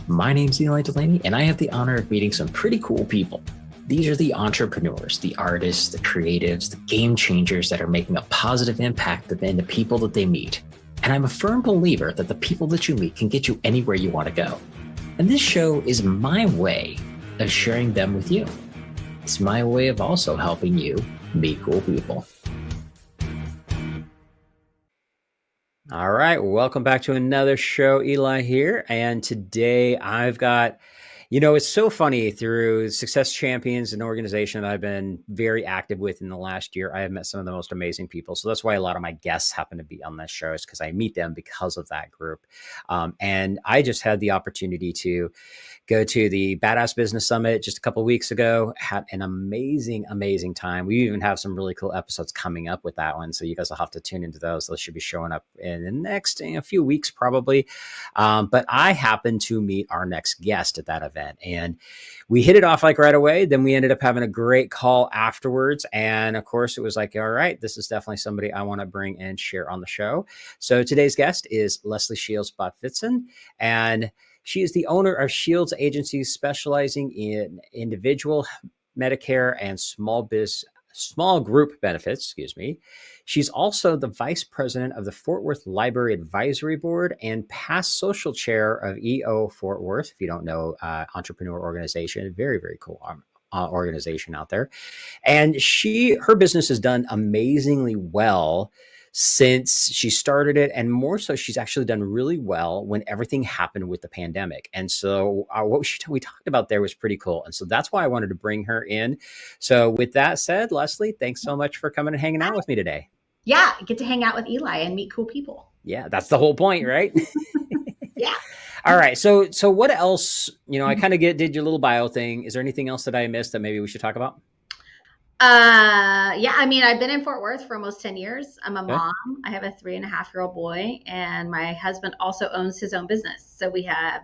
My name's Eli Delaney, and I have the honor of meeting some pretty cool people. These are the entrepreneurs, the artists, the creatives, the game changers that are making a positive impact in the people that they meet. And I'm a firm believer that the people that you meet can get you anywhere you want to go. And this show is my way of sharing them with you. It's my way of also helping you meet cool people. All right, welcome back to another show. Eli here, and today I've got, it's so funny, through Success Champions, an organization that I've been very active with in the last year. I have met some of the most amazing people. So that's why a lot of my guests happen to be on this show, is because I meet them because of that group. And I just had the opportunity to go to the Badass Business Summit just a couple of weeks ago. Had an amazing, amazing time. We even have some really cool episodes coming up with that one. So you guys will have to tune into those. Those should be showing up in the next few weeks, probably. But I happened to meet our next guest at that event, and we hit it off like right away. Then we ended up having a great call afterwards. And of course, it was like, all right, this is definitely somebody I want to bring and share on the show. So today's guest is Leslie Shields Botvidson, and she is the owner of Shields Agencies, specializing in individual Medicare and small group benefits, She's also the vice president of the Fort Worth Library Advisory Board and past social chair of EO Fort Worth. If you don't know, entrepreneur organization, very, very cool organization out there. And her business has done amazingly well since she started it, and more so, she's actually done really well when everything happened with the pandemic. And so what we talked about there was pretty cool. And so that's why I wanted to bring her in. So with that said, Leslie, thanks so much for coming and hanging out with me today. Yeah, get to hang out with Eli and meet cool people. Yeah, that's the whole point, right? Yeah. All right. So what else, I kind of did your little bio thing. Is there anything else that I missed that maybe we should talk about? Yeah, I've been in Fort Worth for almost 10 years. I'm a mom. I have a 3.5-year-old boy, and my husband also owns his own business. So we have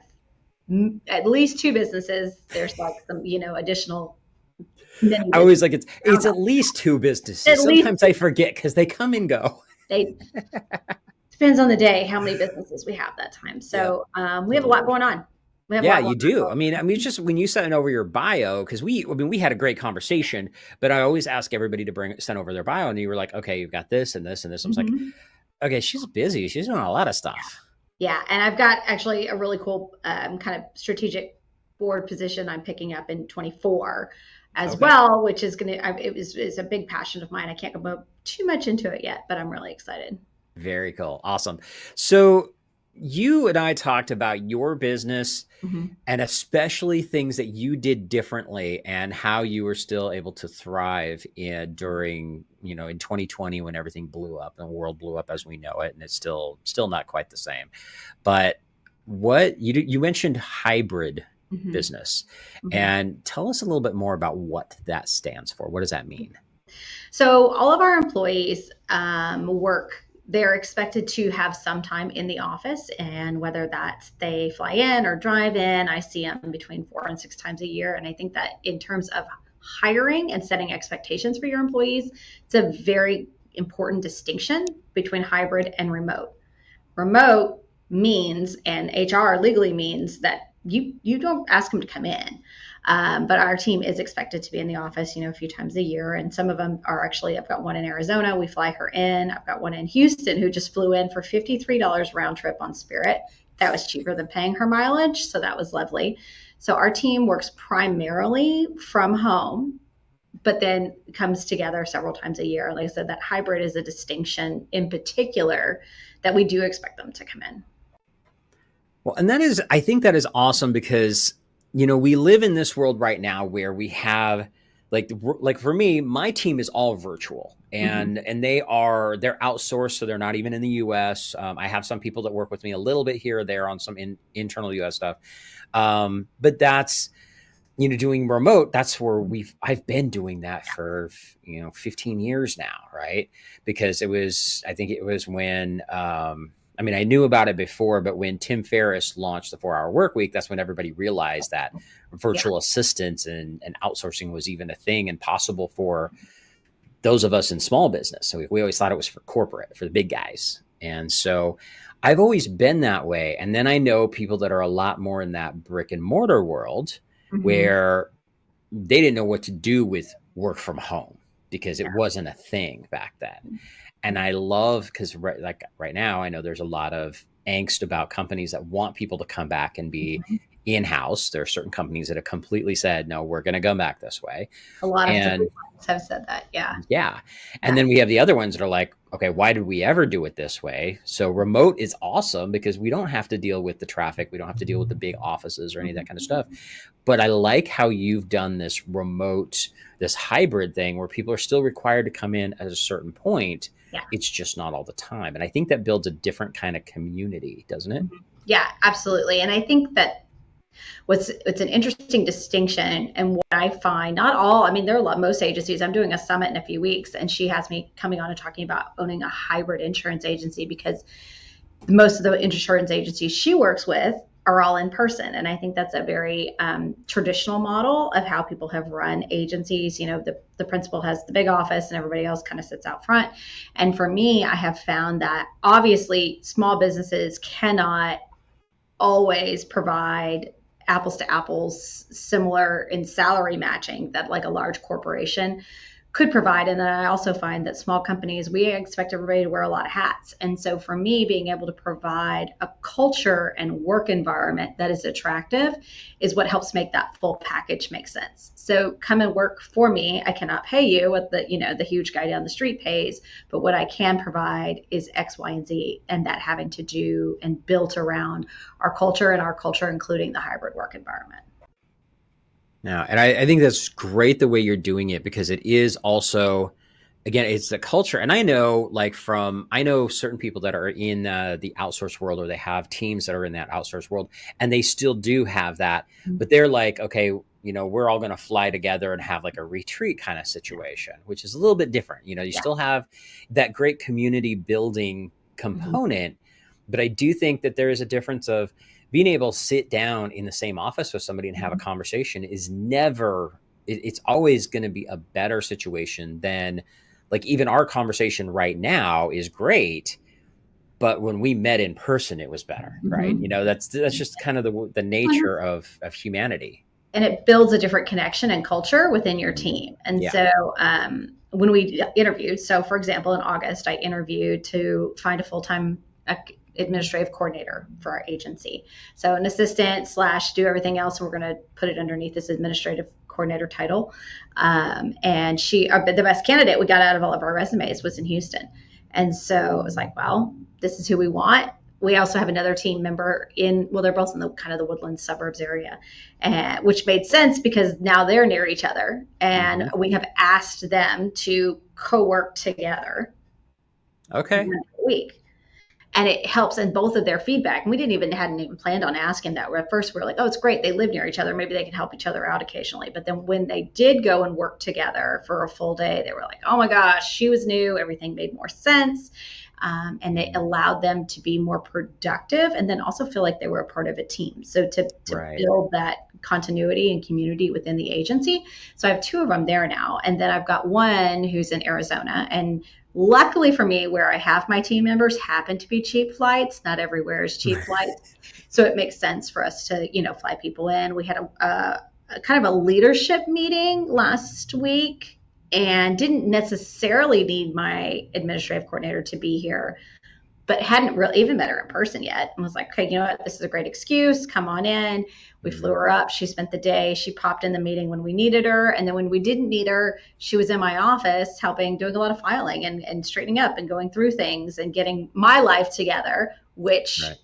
at least 2 businesses. There's like some, additional. I always like it's at least 2 businesses. Sometimes I forget because they come and go. Depends on the day, how many businesses we have that time. So we have a lot going on. Yeah, you do. It's just when you sent over your bio, because we had a great conversation, but I always ask everybody to send over their bio, and you were like, okay, you've got this and this and this. I was like, okay, she's busy. She's doing a lot of stuff. Yeah, and I've got actually a really cool kind of strategic board position I'm picking up in 24 as well, which is it's a big passion of mine. I can't go too much into it yet, but I'm really excited. Very cool. Awesome. So you and I talked about your business and especially things that you did differently and how you were still able to thrive during, in 2020 when everything blew up and the world blew up as we know it. And it's still not quite the same. But what you mentioned hybrid business, and tell us a little bit more about what that stands for. What does that mean? So all of our employees they're expected to have some time in the office, and whether that's they fly in or drive in, I see them between 4 and 6 times a year. And I think that in terms of hiring and setting expectations for your employees, it's a very important distinction between hybrid and remote. Remote means, and HR legally means, that you don't ask them to come in. But our team is expected to be in the office, a few times a year. And some of them are actually, I've got one in Arizona. We fly her in. I've got one in Houston who just flew in for $53 round trip on Spirit. That was cheaper than paying her mileage. So that was lovely. So our team works primarily from home, but then comes together several times a year. Like I said, that hybrid is a distinction in particular that we do expect them to come in. Well, and I think that is awesome because we live in this world right now where we have like for me, my team is all virtual and they're outsourced. So they're not even in the US. I have some people that work with me a little bit here or there on some internal US stuff. But that's, doing remote, that's where I've been doing that for, 15 years now. Right. Because I think it was when, I knew about it before, but when Tim Ferriss launched the 4-Hour Workweek, that's when everybody realized that virtual assistants and outsourcing was even a thing and possible for those of us in small business. So we always thought it was for corporate, for the big guys. And so I've always been that way. And then I know people that are a lot more in that brick and mortar world Hmm. where they didn't know what to do with work from home because it Yeah. wasn't a thing back then. And I love because like right now, I know there's a lot of angst about companies that want people to come back and be Mhm. in house. There are certain companies that have completely said, no, we're going to come back this way. A lot of different And ones have said that. Yeah. yeah. And Yeah. then we have the other ones that are like, okay, why did we ever do it this way? So remote is awesome because we don't have to deal with the traffic. We don't have to deal with the big offices or any of that kind of stuff. But I like how you've done this remote, this hybrid thing where people are still required to come in at a certain point. Yeah. It's just not all the time. And I think that builds a different kind of community, doesn't it? Mhm. Yeah, absolutely. And I think that it's an interesting distinction, and what I find, not all, I mean, there are a lot, most agencies. I'm doing a summit in a few weeks, and she has me coming on and talking about owning a hybrid insurance agency, because most of the insurance agencies she works with are all in person. And I think that's a very traditional model of how people have run agencies. You know, the principal has the big office and everybody else kind of sits out front. And for me, I have found that obviously small businesses cannot always provide apples to apples similar in salary matching that like a large corporation could provide. And then I also find that small companies, we expect everybody to wear a lot of hats. And so for me, being able to provide a culture and work environment that is attractive is what helps make that full package make sense. So come and work for me. I cannot pay you what the huge guy down the street pays, but what I can provide is X, Y, and Z, and that having to do and built around our culture, and our culture including the hybrid work environment. Now, and I think that's great the way you're doing it because it is also, again, it's the culture. And I know, like, I know certain people that are in the outsourced world, or they have teams that are in that outsourced world, and they still do have that. But they're like, okay, we're all going to fly together and have like a retreat kind of situation, which is a little bit different. You Yeah. still have that great community building Mhm. component, but I do think that there is a difference of being able to sit down in the same office with somebody and have a Mhm. conversation is never, it's always going to be a better situation than, like, even our conversation right now is great, but when we met in person it was better, right? Mhm. That's just kind of the nature of humanity. And it builds a different connection and culture within your team. And Yeah. so when we interviewed, so for example, in August, I interviewed to find a full-time administrative coordinator for our agency. So an assistant slash do everything else. And we're going to put it underneath this administrative coordinator title. And the best candidate we got out of all of our resumes was in Houston. And so it was like, well, this is who we want. We also have another team member they're both in the kind of the Woodland suburbs area, which made sense because now they're near each other. And Hmm. we have asked them to co-work together Okay. a week. And it helps in both of their feedback. And hadn't even planned on asking that. At first, we were like, oh, it's great. They live near each other. Maybe they can help each other out occasionally. But then when they did go and work together for a full day, they were like, oh my gosh, she was new. Everything made more sense. And it allowed them to be more productive and then also feel like they were a part of a team. So to Right. build that continuity and community within the agency. So I have two of them there now. And then I've got one who's in Arizona. And luckily for me, where I have my team members happen to be cheap flights. Not everywhere is cheap flights. So it makes sense for us to, fly people in. We had a kind of a leadership meeting last week and didn't necessarily need my administrative coordinator to be here, but hadn't really even met her in person yet. And was like, okay, you know what? This is a great excuse. Come on in. We flew Mm. her up. She spent the day. She popped in the meeting when we needed her. And then when we didn't need her, she was in my office helping, doing a lot of filing and straightening up and going through things and getting my life together, which Right.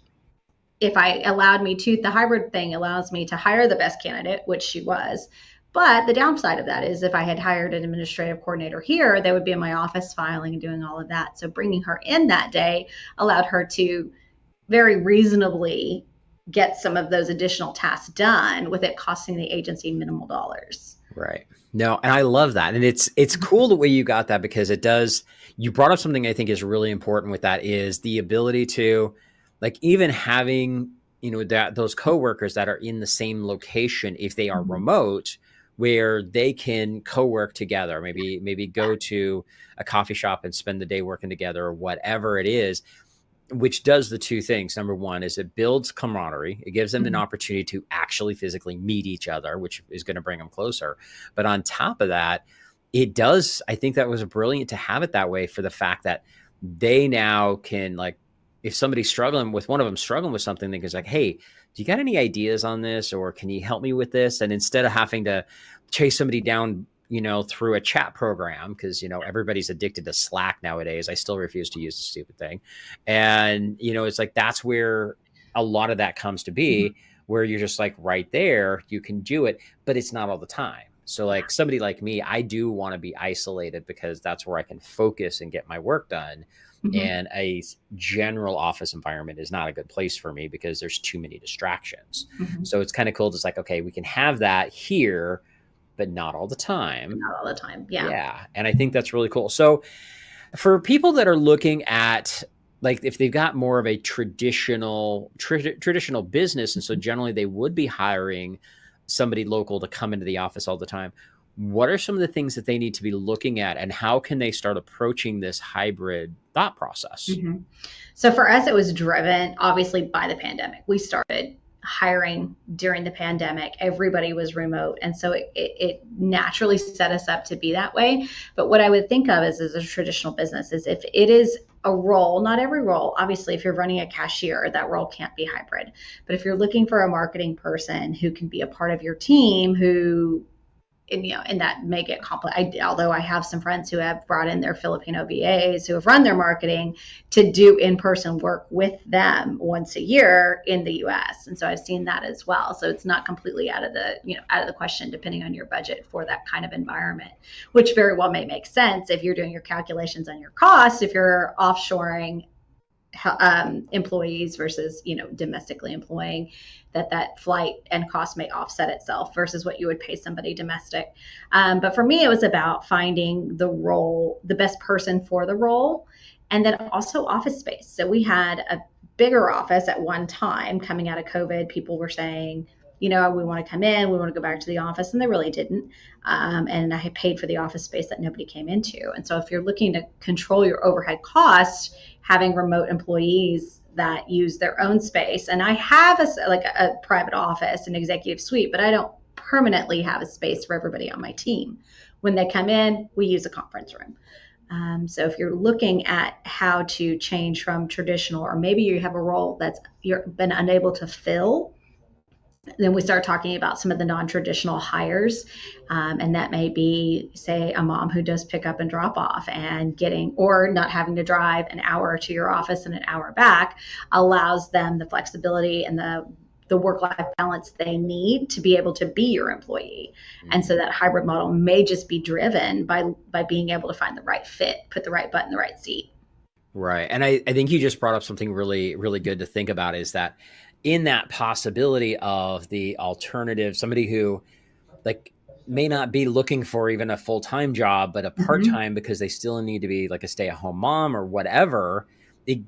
if I allowed me to, the hybrid thing allows me to hire the best candidate, which she was. But the downside of that is if I had hired an administrative coordinator here, they would be in my office filing and doing all of that. So bringing her in that day allowed her to very reasonably get some of those additional tasks done with it costing the agency minimal dollars. Right. No, and I love that. And it's cool the way you got that because it does, you brought up something I think is really important with that is the ability to, like, even having, that those coworkers that are in the same location, if they are Mhm. remote, where they can co-work together, maybe go to a coffee shop and spend the day working together or whatever it is. which does the two things. Number one is it builds camaraderie. It gives them an Mhm. opportunity to actually physically meet each other, which is going to bring them closer. But on top of that, it does, I think that was brilliant to have it that way, for the fact that they now can, like, if somebody's struggling with, one of them struggling with something, they can like, hey, do you got any ideas on this? Or can you help me with this? And instead of having to chase somebody down, through a chat program, because, everybody's addicted to Slack nowadays. I still refuse to use the stupid thing. And, it's like, that's where a lot of that comes to Mhm. be, where you're just like right there, you can do it, but it's not all the time. So Yeah. like somebody like me, I do want to be isolated, because that's where I can focus and get my work done. Mhm. And a general office environment is not a good place for me, because there's too many distractions. Mhm. So it's kind of cool. It's like, okay, we can have that here, but not all the time. Not all the time. Yeah. Yeah. And I think that's really cool. So for people that are looking at, like, if they've got more of a traditional business, and so generally they would be hiring somebody local to come into the office all the time, what are some of the things that they need to be looking at, and how can they start approaching this hybrid thought process? Mhm. So for us, it was driven obviously by the pandemic. We started hiring during the pandemic. Everybody was remote. And so it naturally set us up to be that way. But what I would think of as a traditional business is, if it is a role, not every role, obviously, if you're running a cashier, that role can't be hybrid. But if you're looking for a marketing person who can be a part of your team, who and that may get complicated. Although I have some friends who have brought in their Filipino VAs who have run their marketing to do in-person work with them once a year in the US. And so I've seen that as well. So it's not completely out of the question, depending on your budget for that kind of environment, which very well may make sense if you're doing your calculations on your costs, if you're offshoring employees versus domestically employing, that flight and cost may offset itself versus what you would pay somebody domestic. But for me, it was about finding the best person for the role, and then also office space. So we had a bigger office at one time. Coming out of COVID, people were saying, we want to come in, we want to go back to the office, and they really didn't. And I had paid for the office space that nobody came into. And so if you're looking to control your overhead costs, having remote employees that use their own space, and I have a private office, an executive suite, but I don't permanently have a space for everybody on my team. When they come in, we use a conference room. So if you're looking at how to change from traditional, or maybe you have a role that's you've been unable to fill, then we start talking about some of the non-traditional hires, and that may be, say, a mom who does pick up and drop off, and getting, or not having to drive an hour to your office and an hour back, allows them the flexibility and the work-life balance they need to be able to be your employee. And so that hybrid model may just be driven by being able to find the right fit, put the right butt in the right seat. Right. And I think you just brought up something really, really good to think about, is that in that possibility of the alternative, somebody who, like, may not be looking for even a full-time job, but a Mm-hmm. part-time, because they still need to be like a stay-at-home mom or whatever, it,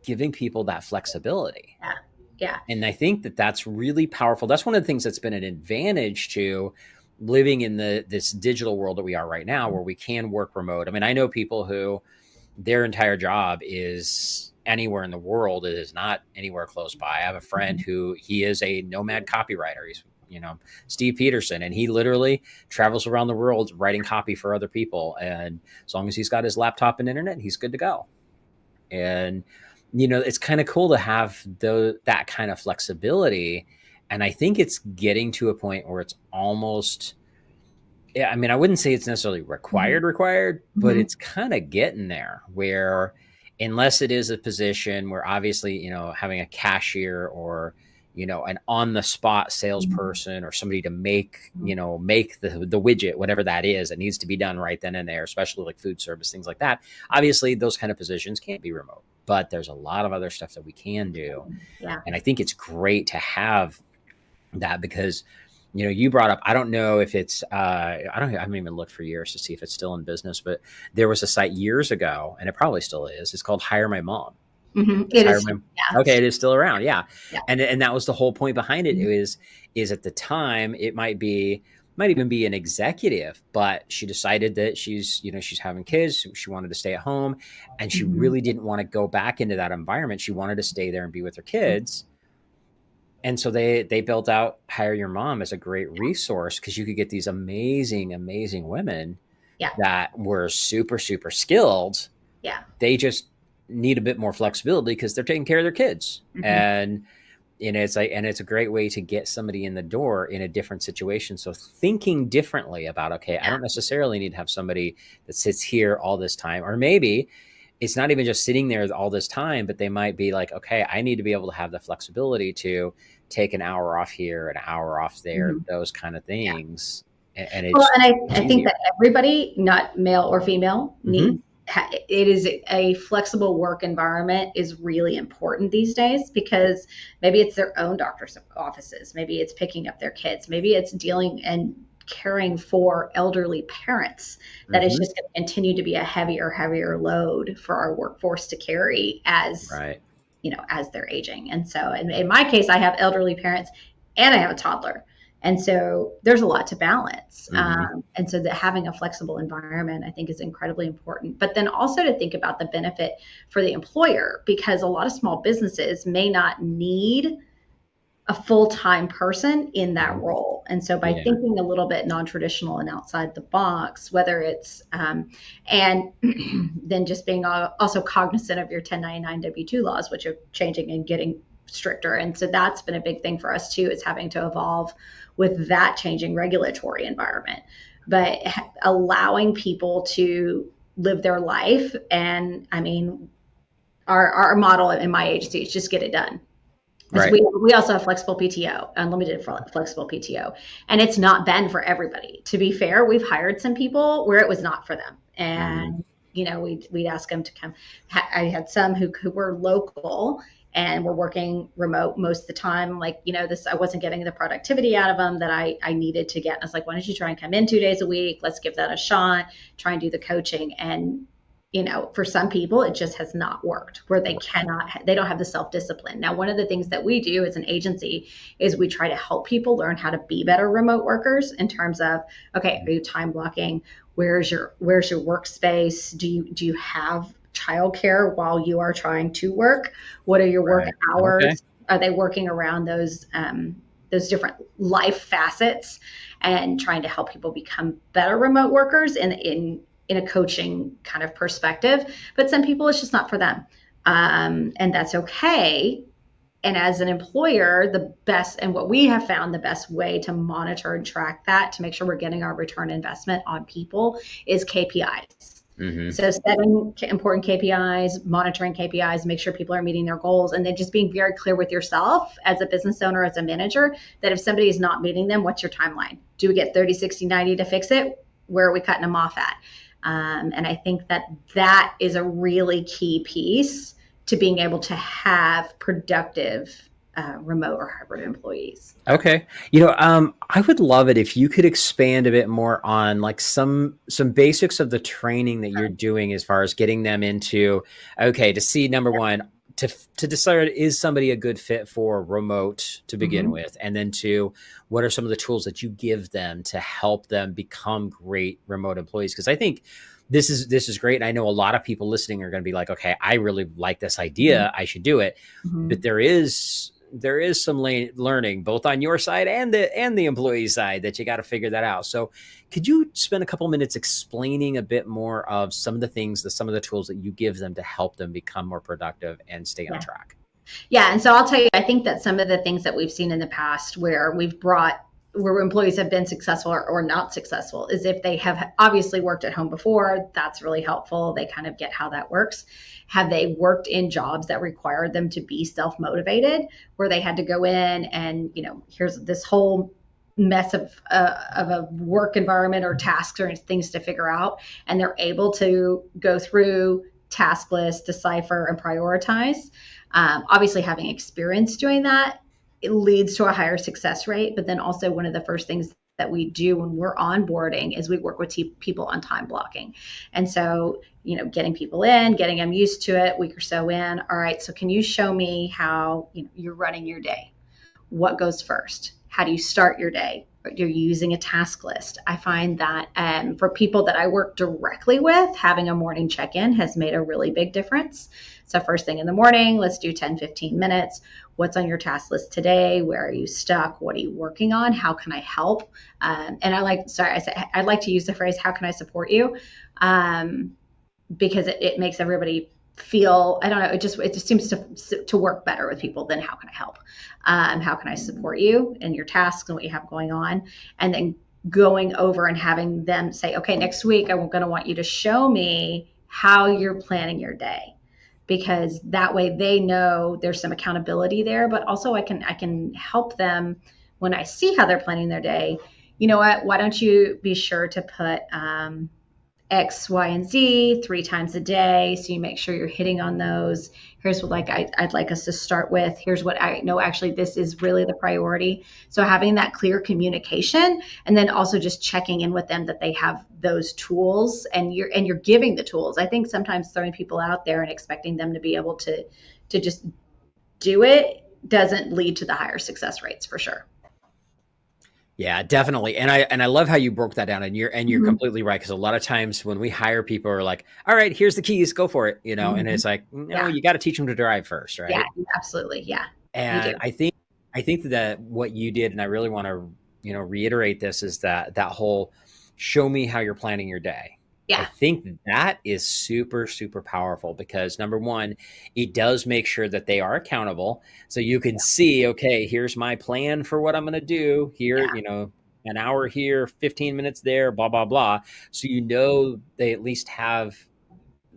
giving people that flexibility. Yeah. Yeah. And I think that that's really powerful. That's one of the things that's been an advantage to living in this digital world that we are right now, where we can work remote. I mean, I know people who their entire job is anywhere in the world. It is not anywhere close by. I have a friend Mm-hmm. who, he is a nomad copywriter. He's, Steve Peterson, and he literally travels around the world writing copy for other people. And as long as he's got his laptop and internet, he's good to go. And, it's kind of cool to have that kind of flexibility. And I think it's getting to a point where it's almost, yeah, I mean, I wouldn't say it's necessarily required, but Mm-hmm. it's kind of getting there, where, unless it is a position where obviously, having a cashier, or, an on the spot salesperson, or somebody to make the widget, whatever that is, that needs to be done right then and there, especially like food service, things like that. Obviously, those kind of positions can't be remote, but there's a lot of other stuff that we can do. Yeah. And I think it's great to have that, because you brought up, I don't know if it's I haven't even looked for years to see if it's still in business, but there was a site years ago, and it probably still is. It's called Hire My Mom. Mm-hmm. It's It Hire is. My Yeah. Okay, it is still around. Yeah. Yeah. And that was the whole point behind it. Mm-hmm. Is at the time, it might be, might even be an executive, but she decided that she's having kids. She wanted to stay at home, and she Mhm. really didn't want to go back into that environment. She wanted to stay there and be with her kids. And so they built out Hire Your Mom as a great resource because you could get these amazing, amazing women Yeah. that were super, super skilled. Yeah. They just need a bit more flexibility because they're taking care of their kids. Hmm. And it's like, and it's a great way to get somebody in the door in a different situation. So thinking differently about, okay, I Yeah. don't necessarily need to have somebody that sits here all this time, or maybe it's not even just sitting there all this time, but they might be like, okay, I need to be able to have the flexibility to take an hour off here, an hour off there, Hmm. those kind of Yeah. things. And Well, and it's I think easier. that everybody, not male or female, Mm-hmm. needs it is a flexible work environment is really important these days because maybe it's their own doctor's offices, maybe it's picking up their kids, maybe it's dealing and caring for elderly parents that is Mm-hmm. just going to continue to be a heavier load for our workforce to carry as Right. as they're aging. And so in my case, I have elderly parents and I have a toddler. And so there's a lot to balance. Mm-hmm. And so that having a flexible environment, I think, is incredibly important. But then also to think about the benefit for the employer, because a lot of small businesses may not need a full-time person in that Mm-hmm. role. And so by Yeah. thinking a little bit non-traditional and outside the box, whether it's and then just being also cognizant of your 1099 W-2 laws, which are changing and getting stricter. And so that's been a big thing for us too, is having to evolve with that changing regulatory environment. But allowing people to live their life. And I mean, our model in my agency is just get it done. Because Right. we also have flexible PTO, unlimited flexible PTO, and it's not been for everybody. To be fair, we've hired some people where it was not for them, Mm-hmm. and we'd ask them to come. I had some who were local and were working remote most of the time. Like this, I wasn't getting the productivity out of them that I needed to get. And I was like, why don't you try and come in 2 days a week? Let's give that a shot. Try and do the coaching. And for some people, it just has not worked where they don't have the self discipline. Now, one of the things that we do as an agency is we try to help people learn how to be better remote workers in terms of, okay, are you time blocking? Where's your workspace? Do you have childcare while you are trying to work? What are your work Right. Okay. hours? Are they working around those different life facets and trying to help people become better remote workers in a coaching kind of perspective? But some people, it's just not for them. And that's okay. And as an employer, the best, and what we have found the best way to monitor and track that to make sure we're getting our return investment on people is KPIs. Mm-hmm. So setting important KPIs, monitoring KPIs, make sure people are meeting their goals, and then just being very clear with yourself as a business owner, as a manager, that if somebody is not meeting them, what's your timeline? Do we get 30, 60, 90 to fix it? Where are we cutting them off at? And I think that is a really key piece to being able to have productive remote or hybrid employees. Okay. I would love it if you could expand a bit more on like some basics of the training that you're doing as far as getting them into, okay, to see number one, to decide is somebody a good fit for remote to begin Mm-hmm. with, and then two, what are some of the tools that you give them to help them become great remote employees? Because I think this is great. And I know a lot of people listening are going to be like, okay, I really like this Mm-hmm. idea. I should do it. Mm-hmm. But there is some learning both on your side and the employee side that you got to figure that out. So could you spend a couple minutes explaining a bit more of some of the things, some of the tools that you give them to help them become more productive and stay on Yeah. track? Yeah. And so I'll tell you, I think that some of the things that we've seen in the past where employees have been successful or not successful is if they have obviously worked at home before, that's really helpful. They kind of get how that works. Have they worked in jobs that required them to be self-motivated, where they had to go in and, here's this whole mess of a work environment or tasks or things to figure out, and they're able to go through task lists, decipher, and prioritize. Obviously, having experience doing that, it leads to a higher success rate. But then also, one of the first things that we do when we're onboarding is we work with people on time blocking. And so, getting people in, getting them used to it, week or so in. All right, so can you show me how you're running your day? What goes first? How do you start your day? you're using a task list. I find that for people that I work directly with, having a morning check-in has made a really big difference. So first thing in the morning, let's do 10, 15 minutes. What's on your task list today? Where are you stuck? What are you working on? How can I help? And I like to use the phrase, how can I support you? Because it makes everybody feel, I don't know, it just seems to work better with people than how can I help? How can I support you in your tasks and what you have going on? And then going over and having them say, okay, next week I'm going to want you to show me how you're planning your day, because that way they know there's some accountability there, but also I can help them when I see how they're planning their day. You know what? Why don't you be sure to put X, Y, and Z 3 times a day, so you make sure you're hitting on those. Here's what I'd like us to start with. Here's what I know actually this is really the priority. So having that clear communication, and then also just checking in with them that they have those tools, and you're giving the tools. I think sometimes throwing people out there and expecting them to be able to just do it doesn't lead to the higher success rates, for sure. Yeah, definitely. And I love how you broke that down, and you're Mm-hmm. completely right. Cause a lot of times when we hire people are like, all right, here's the keys, go for it. And Mm-hmm. it's like, no, Yeah. you got to teach them to drive first. Yeah, Right. absolutely. Yeah, you do. And I think that what you did, and I really want to, reiterate this, is that whole show me how you're planning your day. I Yeah. think that is super, super powerful, because number one, it does make sure that they are accountable. So you can see, okay, here's my plan for what I'm going to do here, Yeah. an hour here, 15 minutes there, blah, blah, blah. So, they at least have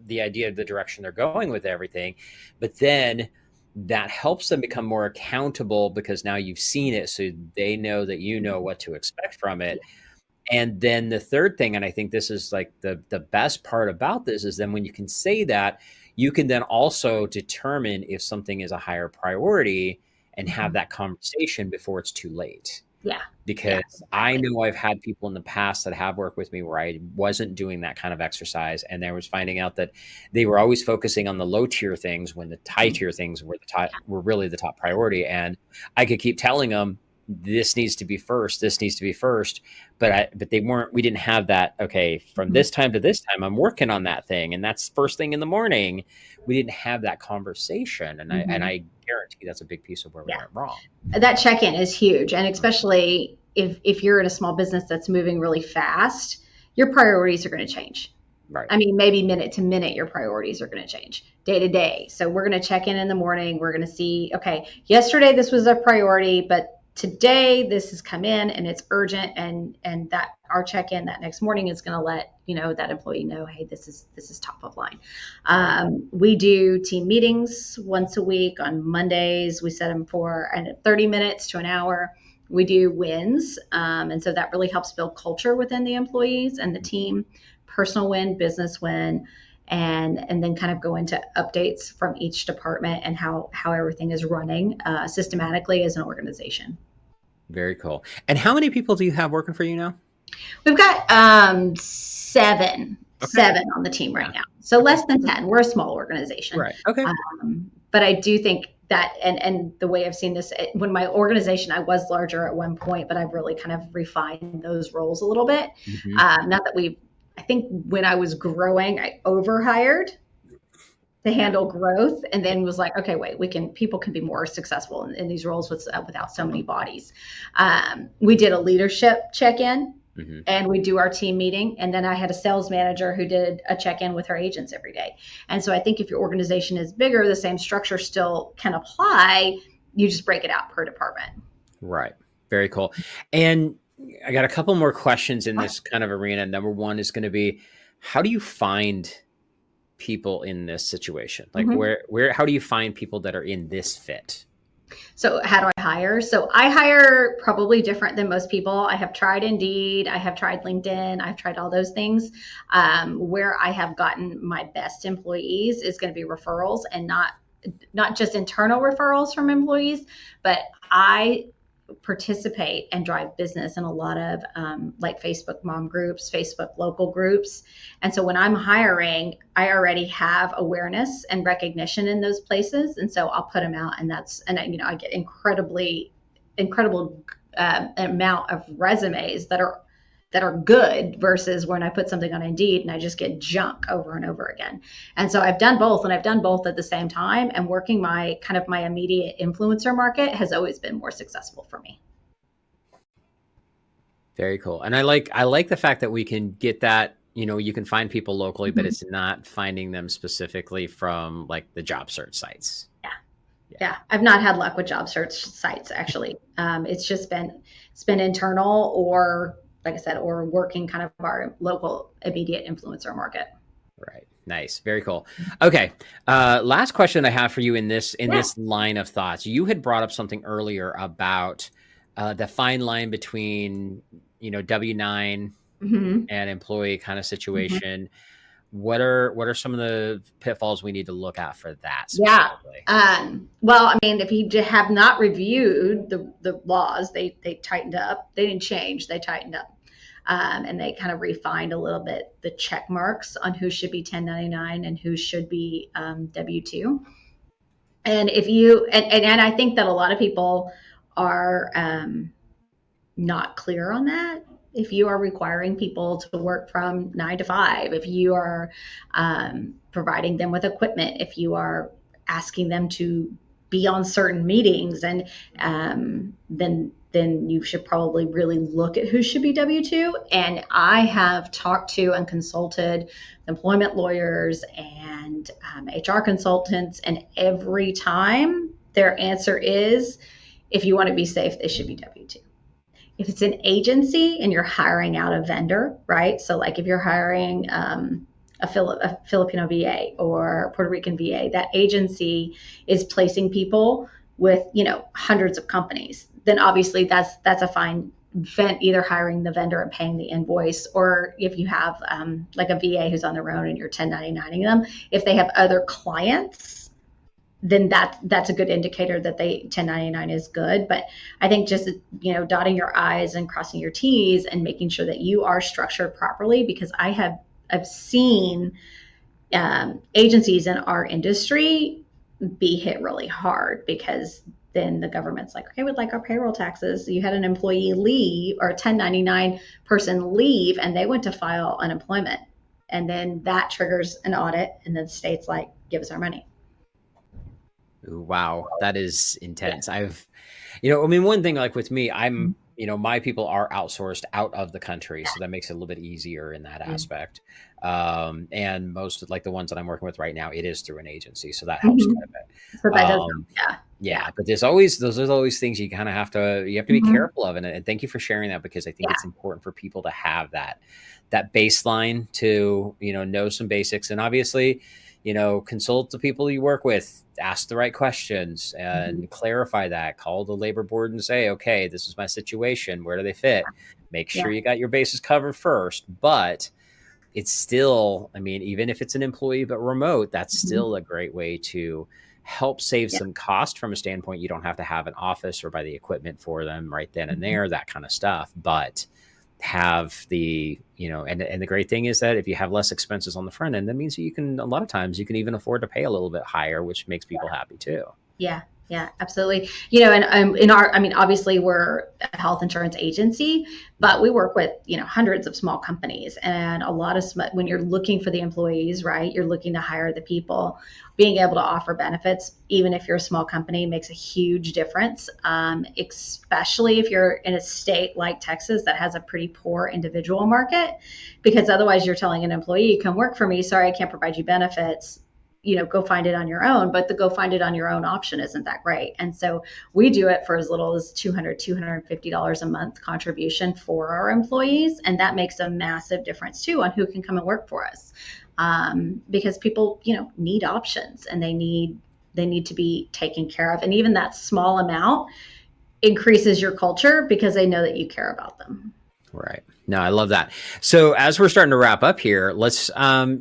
the idea of the direction they're going with everything. But then that helps them become more accountable, because now you've seen it. So they know that you know what to expect from it. And then the third thing, and I think this is like the best part about this, is then when you can say that, you can then also determine if something is a higher priority and have Mhm. that conversation before it's too late. Yeah. Yeah, Because I exactly. know I've had people in the past that have worked with me where I wasn't doing that kind of exercise, and I was finding out that they were always focusing on the low tier things when the high Mhm. tier things were really the top priority. And I could keep telling them, this needs to be first, this needs to be first, but they weren't. We didn't have that. Okay, from Mhm. this time to this time, I'm working on that thing, and that's first thing in the morning. We didn't have that conversation, and Mhm. I guarantee that's a big piece of where we Yeah. went wrong. That check-in is huge, and especially if you're in a small business that's moving really fast, your priorities are going to change. Right. I mean, maybe minute to minute, your priorities are going to change day to day. So we're going to check in the morning. We're going to see, okay, yesterday this was a priority, but today this has come in and it's urgent, and that our check in that next morning is going to let that employee know, hey, this is top of line. Right. We do team meetings once a week on Mondays. We set them for 30 minutes to an hour. We do wins, and so that really helps build culture within the employees and the team. Personal win, business win, and then kind of go into updates from each department and how everything is running systematically as an organization. Very cool. And how many people do you have working for you now? We've got seven Okay. seven on the team Yeah. right now, so Okay. less than 10. We're a small organization. Right. Okay. But I do think that, and the way I've seen this, when my organization, I was larger at one point, but I've really kind of refined those roles a little bit. Hmm. Not that I think when I was growing, I overhired to Yeah. handle growth, and then was like, okay, wait, people can be more successful in these roles without so many bodies. We did a leadership check-in, Hmm. and we do our team meeting, and then I had a sales manager who did a check-in with her agents every day. And so I think if your organization is bigger, the same structure still can apply. You just break it out per department. Right. Very cool. And I got a couple more questions in this kind of arena. Number one is going to be, how do you find people in this situation? Like, Mm-hmm. how do you find people that are in this fit? So how do I hire? So I hire probably different than most people. I have tried Indeed, I have tried LinkedIn, I've tried all those things. Where I have gotten my best employees is going to be referrals, and not just internal referrals from employees, but I participate and drive business in a lot of like Facebook mom groups, Facebook local groups. And so when I'm hiring, I already have awareness and recognition in those places. And so I'll put them out, and I get incredible amount of resumes that are good versus when I put something on Indeed and I just get junk over and over again. And so I've done both, and I've done both at the same time, and working my kind of my immediate influencer market has always been more successful for me. Very cool. And I like the fact that we can get that, you can find people locally, but Mm-hmm. it's not finding them specifically from like the job search sites. Yeah. Yeah. Yeah, I've not had luck with job search sites actually. It's been internal, or like I said, or working kind of our local immediate influencer market. Right. Nice. Very cool. Okay. Last question I have for you in Yeah. this line of thoughts. You had brought up something earlier about the fine line between, W-9 Hmm. and employee kind of Hmm. situation. What are some of the pitfalls we need to look at for that Yeah. specifically? Well, I mean, if you have not reviewed the laws, they tightened up. They didn't change. They tightened up. And they kind of refined a little bit the check marks on who should be 1099 and who should be W-2. And if you and I think that a lot of people are not clear on that. If you are requiring people to work from 9 to 5, if you are providing them with equipment, if you are asking them to be on certain meetings, and then you should probably really look at who should be W-2. And I have talked to and consulted employment lawyers and HR consultants, and every time their answer is, if you want to be safe, they should be W-2. If it's an agency and you're hiring out a vendor, right? So, like if you're hiring a Filipino VA or Puerto Rican VA, that agency is placing people with hundreds of companies. Then obviously that's a fine event, either hiring the vendor and paying the invoice, or if you have like a VA who's on their own and you're 1099ing them, if they have other clients, then that's a good indicator that they 1099 is good. But I think just dotting your I's and crossing your T's and making sure that you are structured properly, because I've seen agencies in our industry be hit really hard, because then the government's like, okay, we'd like our payroll taxes. You had an employee leave, or a 1099 person leave, and they went to file unemployment, and then that triggers an audit, and then the state's like, give us our money. Ooh, wow, that is Yeah. intense. I mean, one thing like with me, Mhm. my people are outsourced out of the country, so that makes it a little bit easier in that aspect. And most of like the ones that I'm working with right now, it is through an agency, so that helps Mhm. quite a So bit. that does help. Yeah. Yeah. Yeah, but those are always things you kind of have to be Mhm. careful of, and thank you for sharing that, because I think Yeah. it's important for people to have that baseline to know some basics, and obviously consult the people you work with, ask the right questions Mhm. and clarify that, call the labor board and say, okay, this is my situation, where do they fit, make Yeah. sure you got your bases covered first. But it's still, I mean, even if it's an employee but remote, that's Mhm. still a great way to help save Yeah. some cost from a standpoint. You don't have to have an office or buy the equipment for them right then and Mhm. there, that kind of stuff. But have and the great thing is that if you have less expenses on the front end, that means you can, a lot of times you can even afford to pay a little bit higher, which makes people happy too. Yeah, yeah, absolutely. And I mean, obviously we're a health insurance agency, but Mhm. we work with, hundreds of small companies, and a lot of when you're looking for the employees, right? You're looking to hire the people. Being able to offer benefits, even if you're a small company, makes a huge difference. Especially if you're in a state like Texas that has a pretty poor individual market, because otherwise you're telling an employee, come work for me. Sorry, I can't provide you benefits, go find it on your own. But the go find it on your own option isn't that great. And so we do it for as little as $250 a month contribution for our employees. And that makes a massive difference too on who can come and work for us. Because people, need options, and they need to be taken care of. And even that small amount increases your culture, because they know that you care about them. Right. No, I love that. So as we're starting to wrap up here, let's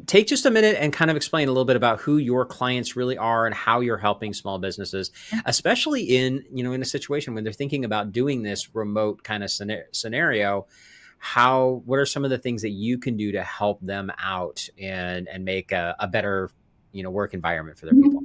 take just a minute and kind of explain a little bit about who your clients really are and how you're helping small businesses, especially in a situation when they're thinking about doing this remote kind of scenario. What are some of the things that you can do to help them out and make a better, work environment for their people?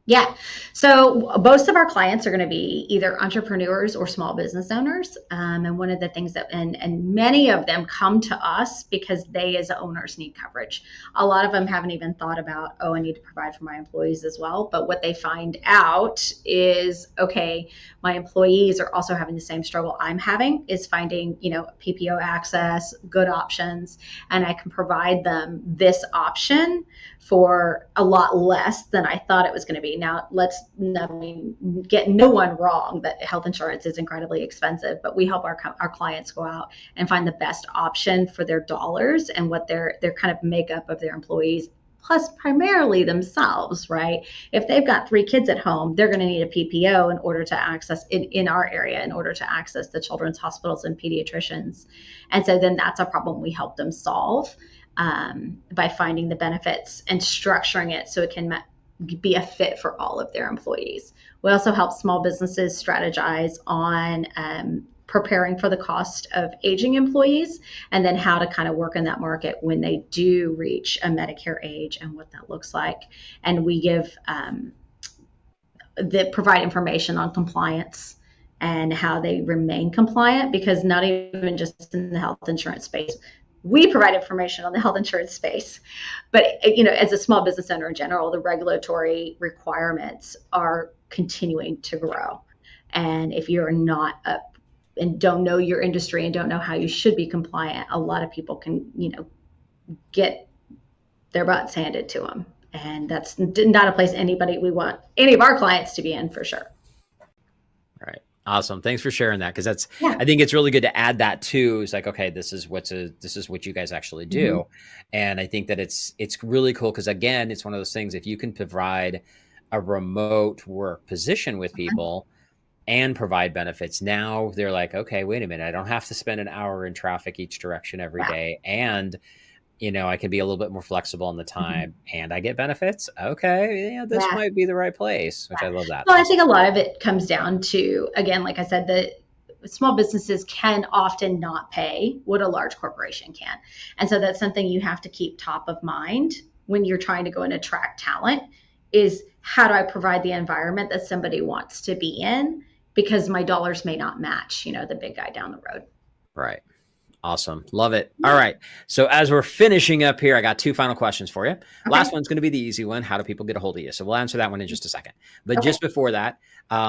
Yeah. So most of our clients are going to be either entrepreneurs or small business owners. And one of the things that, and many of them come to us because they as owners need coverage. A lot of them haven't even thought about, oh, I need to provide for my employees as well. But what they find out is, okay, my employees are also having the same struggle I'm having, is finding, PPO access, good options, and I can provide them this option for a lot less than I thought it was going to be. Now, get no one wrong that health insurance is incredibly expensive, but we help our clients go out and find the best option for their dollars and what their kind of makeup of their employees, plus primarily themselves, right? If they've got 3 kids at home, they're going to need a PPO in order to access in our area, in order to access the children's hospitals and pediatricians. And so then that's a problem we help them solve by finding the benefits and structuring it so it can be a fit for all of their employees. We also help small businesses strategize on preparing for the cost of aging employees, and then how to kind of work in that market when they do reach a Medicare age and what that looks like. And we provide information on compliance and how they remain compliant, because not even just in the health insurance space, we provide information on the health insurance space, but as a small business owner in general, the regulatory requirements are continuing to grow. And if you're not up and don't know your industry and don't know how you should be compliant, a lot of people can, get their butts handed to them. And that's not a place we want any of our clients to be in, for sure. All right. Awesome. Thanks for sharing that. Cause Yeah. I think it's really good to add that too. It's like, okay, this is what you guys actually do. Mm-hmm. And I think that it's really cool. Cause again, it's one of those things, if you can provide a remote work position with people and provide benefits, now they're like, okay, wait a minute. I don't have to spend an hour in traffic each direction every day. And I can be a little bit more flexible in the time, and I get benefits. Okay, this might be the right place, which I love that. Well, I think a lot of it comes down to, again, like I said, the small businesses can often not pay what a large corporation can. And so that's something you have to keep top of mind when you're trying to go and attract talent, is how do I provide the environment that somebody wants to be in? Because my dollars may not match, the big guy down the road. Right. Awesome. Love it. All right. So as we're finishing up here, I got 2 final questions for you. Okay. Last one's going to be the easy one. How do people get a hold of you? So we'll answer that one in just a second. But just before that,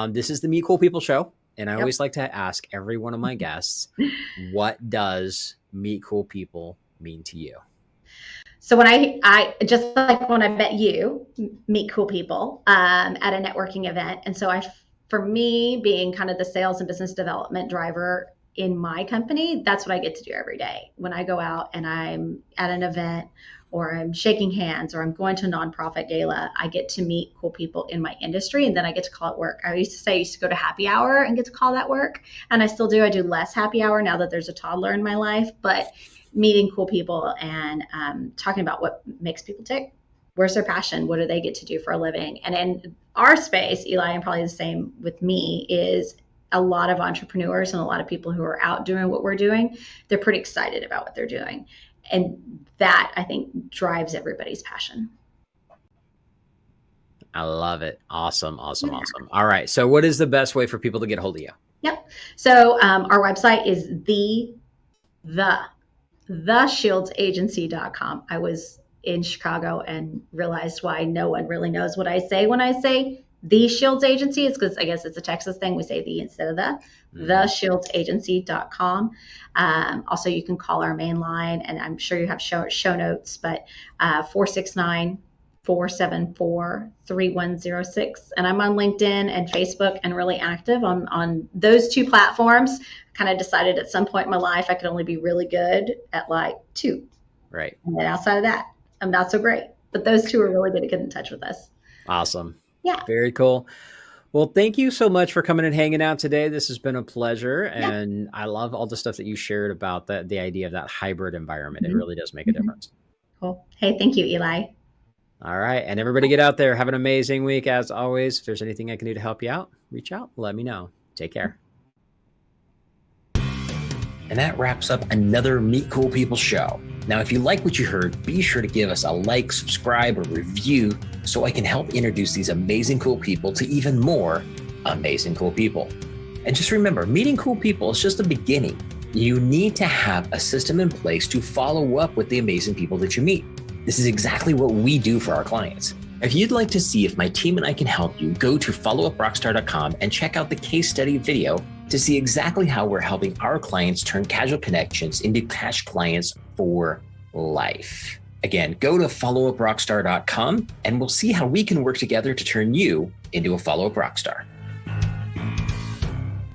this is the Meet Cool People show. And I always like to ask every one of my guests, what does Meet Cool People mean to you? So when I just like when I met you, meet cool people at a networking event. And so for me, being kind of the sales and business development driver in my company, that's what I get to do every day. When I go out and I'm at an event, or I'm shaking hands, or I'm going to a nonprofit gala, I get to meet cool people in my industry, and then I get to call it work. I used to say I used to go to happy hour and get to call that work, and I still do. I do less happy hour now that there's a toddler in my life, but meeting cool people and talking about what makes people tick. Where's their passion? What do they get to do for a living? And in our space, Eli, and probably the same with me, is a lot of entrepreneurs and a lot of people who are out doing what we're doing. They're pretty excited about what they're doing. And that, I think, drives everybody's passion. I love it. Awesome. Awesome. All right. So what is the best way for people to get a hold of you? Yep. So our website is theshieldsagency.com. I was in Chicago and realized why no one really knows what I say when I say The Shields Agency. It's because I guess it's a Texas thing. We say the instead of the. theshieldsagency.com. Also, you can call our main line, and I'm sure you have show notes, but 469-474-3106. And I'm on LinkedIn and Facebook and really active on those 2 platforms. Kind of decided at some point in my life I could only be really good at like 2. Right. And then outside of that, I'm not so great. But those 2 are really good to get in touch with us. Awesome. Yeah. Very cool. Well, thank you so much for coming and hanging out today. This has been a pleasure. And I love all the stuff that you shared about the idea of that hybrid environment. It really does make a difference. Cool. Hey, thank you, Eli. All right. And everybody get out there. Have an amazing week. As always, if there's anything I can do to help you out, reach out. Let me know. Take care. And that wraps up another Meet Cool People show. Now, if you like what you heard, be sure to give us a like, subscribe, or review so I can help introduce these amazing, cool people to even more amazing, cool people. And just remember, meeting cool people is just the beginning. You need to have a system in place to follow up with the amazing people that you meet. This is exactly what we do for our clients. If you'd like to see if my team and I can help you, go to followuprockstar.com and check out the case study video to see exactly how we're helping our clients turn casual connections into cash clients for life. Again, go to followuprockstar.com and we'll see how we can work together to turn you into a follow-up rockstar.